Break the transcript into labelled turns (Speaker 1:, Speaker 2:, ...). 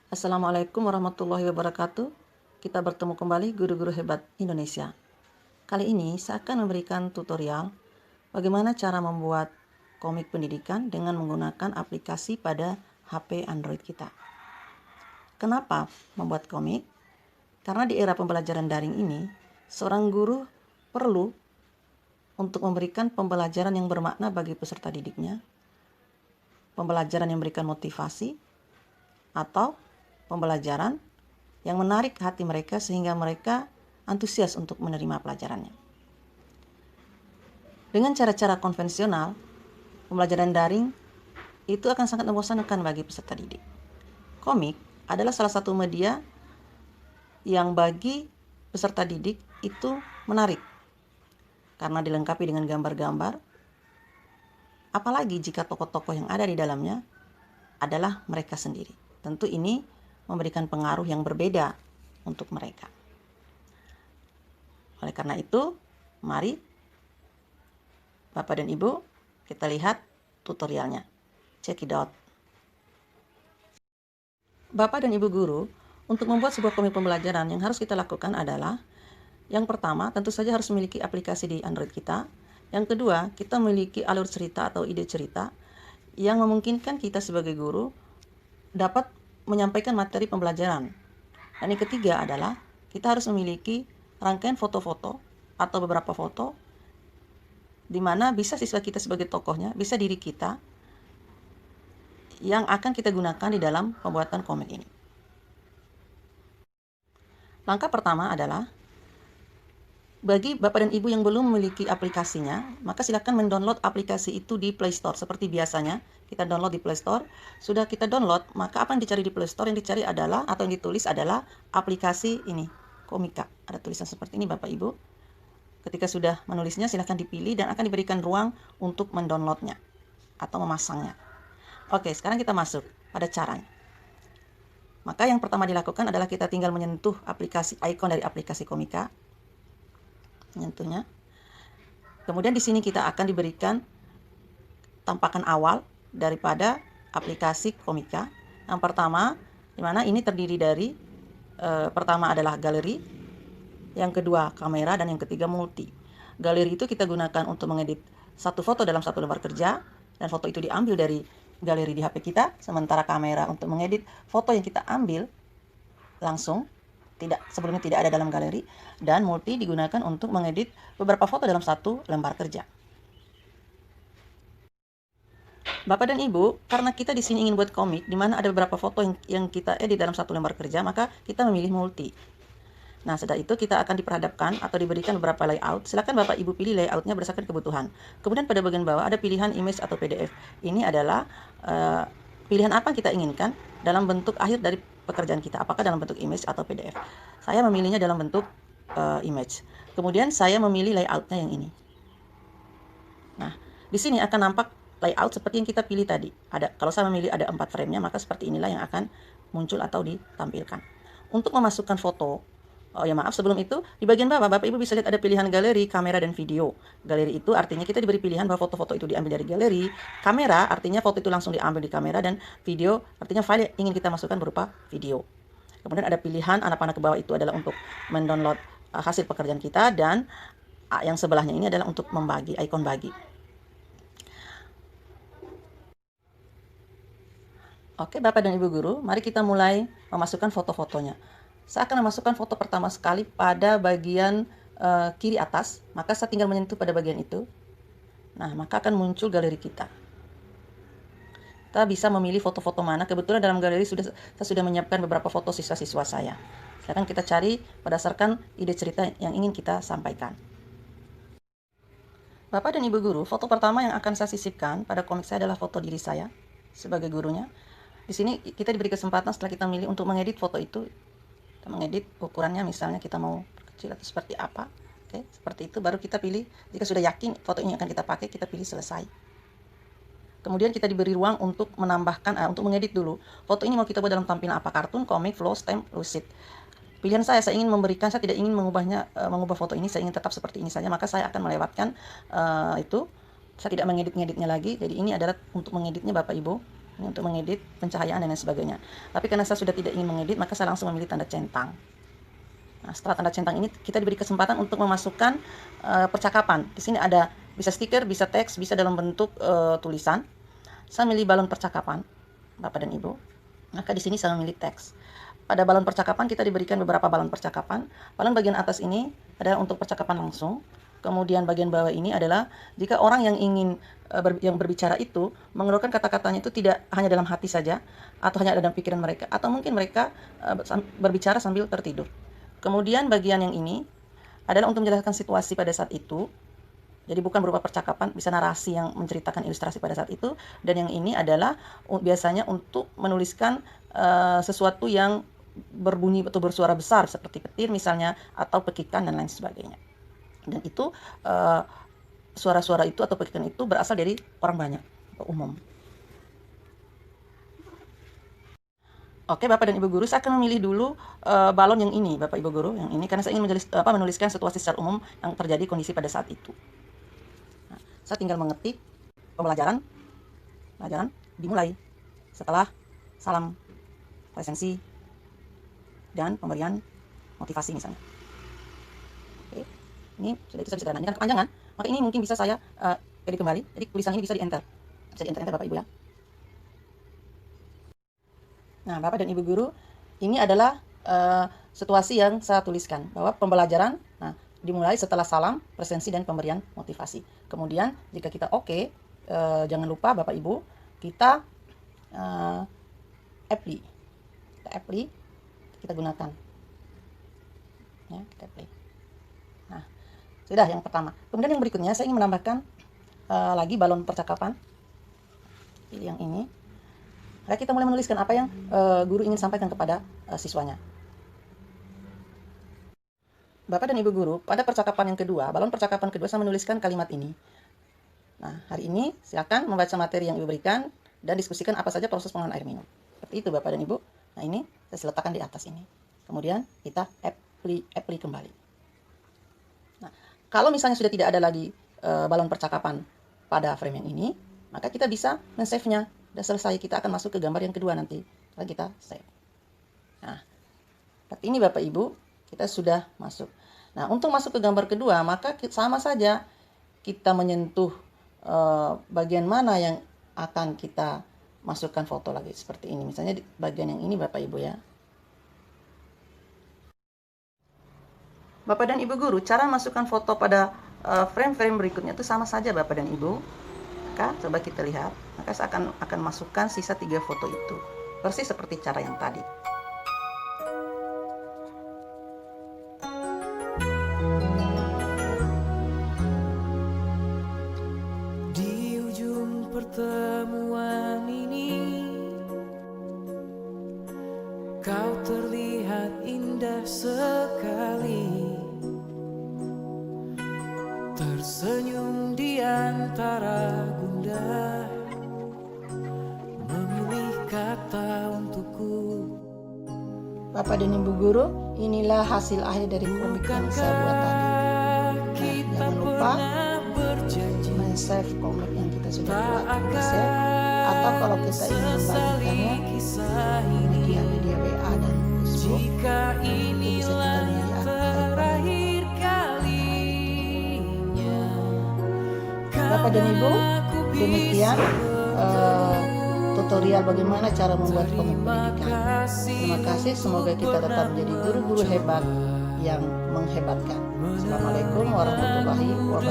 Speaker 1: Assalamualaikum warahmatullahi wabarakatuh. Kita bertemu kembali guru-guru hebat Indonesia. Kali ini saya akan memberikan tutorial bagaimana cara membuat komik pendidikan dengan menggunakan aplikasi pada HP Android kita. Kenapa membuat komik? Karena di era pembelajaran daring ini, seorang guru perlu untuk memberikan pembelajaran yang bermakna bagi peserta didiknya, pembelajaran yang memberikan motivasi, atau pembelajaran yang menarik hati mereka sehingga mereka antusias untuk menerima pelajarannya. Dengan cara-cara konvensional, pembelajaran daring itu akan sangat membosankan bagi peserta didik. Komik adalah salah satu media yang bagi peserta didik itu menarik karena dilengkapi dengan gambar-gambar, apalagi jika tokoh-tokoh yang ada di dalamnya adalah mereka sendiri. Tentu ini memberikan pengaruh yang berbeda untuk mereka. Oleh karena itu, mari Bapak dan Ibu kita lihat tutorialnya. Check it out. Bapak dan Ibu guru, untuk membuat sebuah komik pembelajaran yang harus kita lakukan adalah yang pertama, tentu saja harus memiliki aplikasi di Android kita. Yang kedua, kita memiliki alur cerita atau ide cerita yang memungkinkan kita sebagai guru dapat menyampaikan materi pembelajaran. Dan yang ketiga adalah kita harus memiliki rangkaian foto-foto atau beberapa foto di mana bisa siswa kita sebagai tokohnya, bisa diri kita yang akan kita gunakan di dalam pembuatan komik ini. Langkah pertama adalah bagi Bapak dan Ibu yang belum memiliki aplikasinya, maka silakan mendownload aplikasi itu di Play Store. Seperti biasanya, kita download di Play Store. Sudah kita download, maka apa yang dicari di Play Store? Yang dicari adalah, atau yang ditulis adalah aplikasi ini, Komika. Ada tulisan seperti ini Bapak Ibu. Ketika sudah menulisnya, silakan dipilih dan akan diberikan ruang untuk mendownloadnya atau memasangnya. Oke, sekarang kita masuk pada caranya. Maka yang pertama dilakukan adalah kita tinggal menyentuh aplikasi, ikon dari aplikasi Komika. Menyentuhnya. Kemudian di sini kita akan diberikan tampakan awal daripada aplikasi Komika. Yang pertama, di mana ini terdiri dari pertama adalah galeri, yang kedua kamera, dan yang ketiga multi. Galeri itu kita gunakan untuk mengedit satu foto dalam satu lembar kerja, dan foto itu diambil dari galeri di HP kita, sementara kamera untuk mengedit foto yang kita ambil langsung sebelumnya tidak ada dalam galeri, dan multi digunakan untuk mengedit beberapa foto dalam satu lembar kerja. Bapak dan Ibu, karena kita di sini ingin buat komik di mana ada beberapa foto yang kita edit dalam satu lembar kerja, maka kita memilih multi. Nah, setelah itu kita akan diperhadapkan atau diberikan beberapa layout. Silakan Bapak Ibu pilih layoutnya berdasarkan kebutuhan. Kemudian pada bagian bawah ada pilihan image atau PDF. Ini adalah pilihan apa yang kita inginkan dalam bentuk akhir dari pekerjaan kita, apakah dalam bentuk image atau PDF. Saya memilihnya dalam bentuk image. Kemudian saya memilih layoutnya yang ini. Nah, di sini akan nampak layout seperti yang kita pilih tadi. Kalau saya memilih ada 4 frame-nya, maka seperti inilah yang akan muncul atau ditampilkan. Untuk memasukkan foto, sebelum itu di bagian bawah Bapak Ibu bisa lihat ada pilihan galeri, kamera, dan video. Galeri itu artinya kita diberi pilihan bahwa foto-foto itu diambil dari galeri. Kamera artinya foto itu langsung diambil di kamera, dan video artinya file yang ingin kita masukkan berupa video. Kemudian ada pilihan anak panah ke bawah, itu adalah untuk mendownload hasil pekerjaan kita, dan yang sebelahnya ini adalah untuk membagi, ikon bagi. Oke, Bapak dan Ibu guru, mari kita mulai memasukkan foto-fotonya. Saya akan memasukkan foto pertama sekali pada bagian kiri atas, maka saya tinggal menyentuh pada bagian itu. Nah, maka akan muncul galeri kita. Kita bisa memilih foto-foto mana. Kebetulan dalam galeri saya sudah menyiapkan beberapa foto siswa-siswa saya. Sekarang kita cari berdasarkan ide cerita yang ingin kita sampaikan. Bapak dan Ibu guru, foto pertama yang akan saya sisipkan pada komik saya adalah foto diri saya sebagai gurunya. Di sini kita diberi kesempatan setelah kita milih untuk mengedit foto itu. Kita mengedit ukurannya, misalnya kita mau kecil atau seperti apa. Oke, seperti itu baru kita pilih. Jika sudah yakin foto ini akan kita pakai, kita pilih selesai. Kemudian kita diberi ruang untuk menambahkan, untuk mengedit dulu. Foto ini mau kita buat dalam tampilan apa? Kartun, komik, flow, stem, lucid. Pilihan saya ingin memberikan, saya tidak ingin mengubah foto ini, saya ingin tetap seperti ini saja, maka saya akan melewatkan itu. Saya tidak mengedit-ngeditnya lagi. Jadi ini adalah untuk mengeditnya Bapak Ibu. Ini untuk mengedit pencahayaan dan lain sebagainya. Tapi karena saya sudah tidak ingin mengedit, maka saya langsung memilih tanda centang. Nah, setelah tanda centang ini kita diberi kesempatan untuk memasukkan percakapan. Di sini ada bisa stiker, bisa teks, bisa dalam bentuk tulisan. Saya milih balon percakapan, Bapak dan Ibu. Maka di sini saya memilih teks. Pada balon percakapan kita diberikan beberapa balon percakapan. Balon bagian atas ini adalah untuk percakapan langsung. Kemudian bagian bawah ini adalah jika orang yang ingin yang berbicara itu mengeluarkan kata-katanya itu tidak hanya dalam hati saja, atau hanya ada dalam pikiran mereka, atau mungkin mereka berbicara sambil tertidur. Kemudian bagian yang ini adalah untuk menjelaskan situasi pada saat itu. Jadi bukan berupa percakapan, bisa narasi yang menceritakan ilustrasi pada saat itu. Dan yang ini adalah biasanya untuk menuliskan sesuatu yang berbunyi atau bersuara besar seperti petir misalnya, atau pekikan dan lain sebagainya. Dan itu suara-suara itu atau pekikan itu berasal dari orang banyak atau umum. Oke, Bapak dan Ibu Guru, saya akan memilih dulu balon yang ini, Bapak Ibu Guru, yang ini karena saya ingin menuliskan situasi secara umum yang terjadi kondisi pada saat itu. Nah, saya tinggal mengetik pembelajaran dimulai setelah salam presensi dan pemberian motivasi misalnya. Oke, ini sudah itu saya bisa sederhana. Ini kan kepanjangan, maka ini mungkin bisa saya edit kembali. Jadi tulisan ini bisa di enter, Bapak Ibu ya. Nah, Bapak dan Ibu Guru, ini adalah situasi yang saya tuliskan bahwa pembelajaran dimulai setelah salam, presensi, dan pemberian motivasi. Kemudian jika kita oke, jangan lupa Bapak Ibu, kita apply. Kita gunakan. Ya, kita apply. Nah, sudah yang pertama. Kemudian yang berikutnya saya ingin menambahkan lagi balon percakapan. Pilih yang ini. Maka kita mulai menuliskan apa yang guru ingin sampaikan kepada siswanya. Bapak dan Ibu Guru, pada percakapan yang kedua, balon percakapan kedua saya menuliskan kalimat ini. Nah, hari ini silakan membaca materi yang Ibu berikan dan diskusikan apa saja proses pengolahan air minum. Seperti itu Bapak dan Ibu. Nah, ini saya letakkan di atas ini. Kemudian kita apply kembali. Nah, kalau misalnya sudah tidak ada lagi balon percakapan pada frame yang ini, maka kita bisa men-save-nya. Sudah selesai, kita akan masuk ke gambar yang kedua nanti. Setelah kita save. Nah, seperti ini Bapak Ibu, kita sudah masuk. Nah, untuk masuk ke gambar kedua, maka sama saja kita menyentuh bagian mana yang akan kita masukkan foto lagi. Seperti ini, misalnya di bagian yang ini Bapak Ibu ya. Bapak dan Ibu Guru, cara masukkan foto pada frame-frame berikutnya itu sama saja Bapak dan Ibu. Maka coba kita lihat, maka saya akan masukkan sisa 3 foto itu. Persis seperti cara yang tadi.
Speaker 2: Di ujung pertemuan ini, kau terlihat indah sekali, tersenyum di antara gundah, memilih kata untukku.
Speaker 1: Bapak dan Ibu Guru, inilah hasil akhir dari komik yang saya buat tadi. Nah, jangan lupa men-save komik yang kita sudah buat, di-save. Atau kalau kita ingin membagikannya media WA dan Facebook, itu bisa kita milih Bapak dan Ibu, demikian tutorial bagaimana cara membuat komik pendidikan. Terima kasih, semoga kita tetap menjadi guru-guru hebat yang menghebatkan. Assalamualaikum warahmatullahi wabarakatuh.